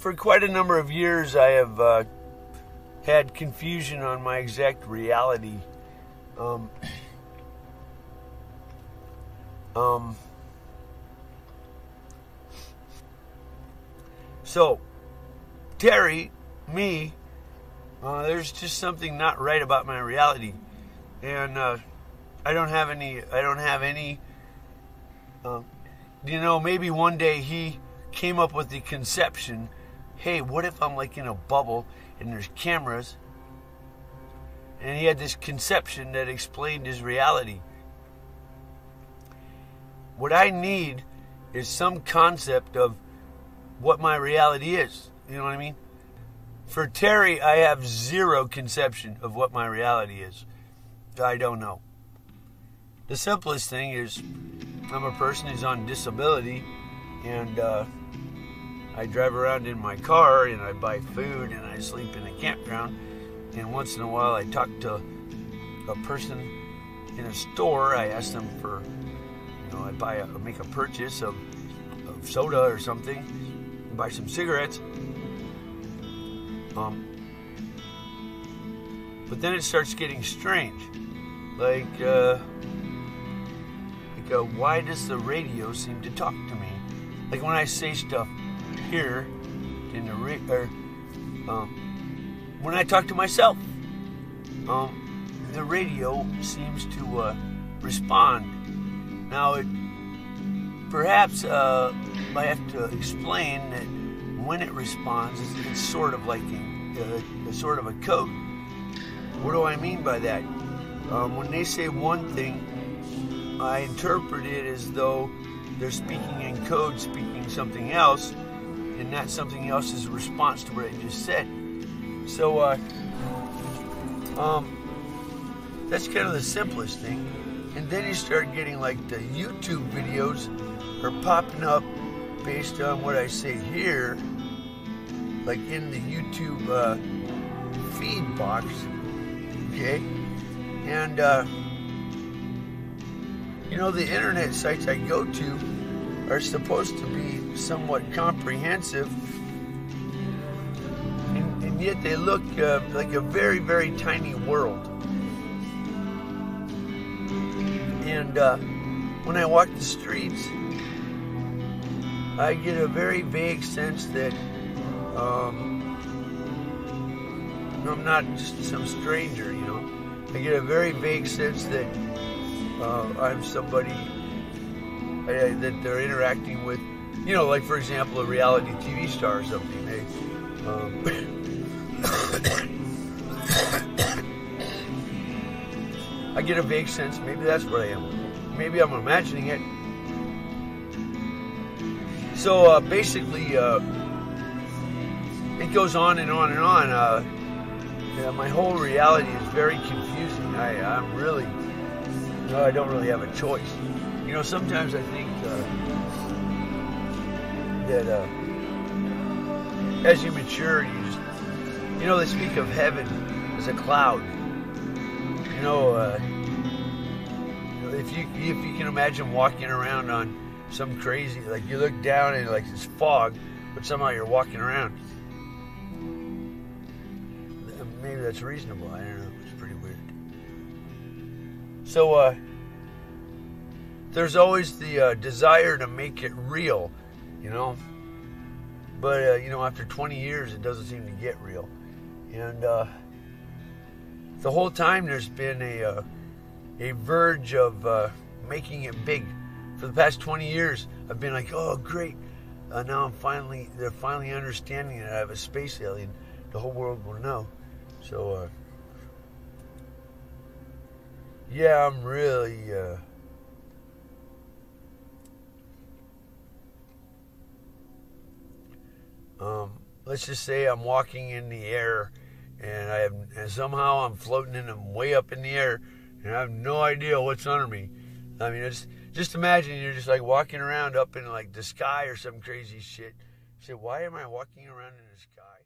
for quite a number of years, I have had confusion on my exact reality. So, Terry, me, there's just something not right about my reality, and I don't have any. Maybe one day he came up with the conception, hey, what if I'm like in a bubble and there's cameras? And he had this conception that explained his reality. What I need is some concept of what my reality is. You know what I mean? For Terry, I have zero conception of what my reality is. I don't know. The simplest thing is I'm a person who's on disability, and I drive around in my car, and I buy food, and I sleep in a campground, and once in a while I talk to a person in a store. I ask them for, I make a purchase of soda or something, and buy some cigarettes. But then it starts getting strange. Why does the radio seem to talk to me? Like when I say stuff here in the when I talk to myself, the radio seems to respond. Now, perhaps I have to explain that when it responds, it's sort of like a sort of a code. What do I mean by that? When they say one thing, I interpret it as though they're speaking in code, speaking something else, and that something else is a response to what I just said. So, that's kind of the simplest thing. And then you start getting like the YouTube videos are popping up based on what I say here, like in the YouTube feed box, okay? And, the internet sites I go to are supposed to be somewhat comprehensive, and yet they look like a very, very tiny world. And when I walk the streets, I get a very vague sense that I'm not just some stranger, I get a very vague sense that I'm somebody that they're interacting with, like, for example, a reality TV star or something. I get a vague sense, maybe that's what I am. Maybe I'm imagining it. So basically, it goes on and on and on. My whole reality is very confusing. I'm really, I don't really have a choice. Sometimes I think that as you mature, you just, they speak of heaven as a cloud. If you can imagine walking around on some crazy, like you look down and like it's fog, but somehow you're walking around. Maybe that's reasonable. I don't know. It's pretty weird. So there's always the desire to make it real, But after 20 years, it doesn't seem to get real, and the whole time there's been a verge of making it big. For the past 20 years, I've been like, oh, great. Now they're finally understanding that I have a space alien. The whole world will know. So, yeah, I'm really, let's just say I'm walking in the air, and somehow I'm floating in them way up in the air, and I have no idea what's under me. I mean, just imagine you're just like walking around up in like the sky or some crazy shit. You say, why am I walking around in the sky?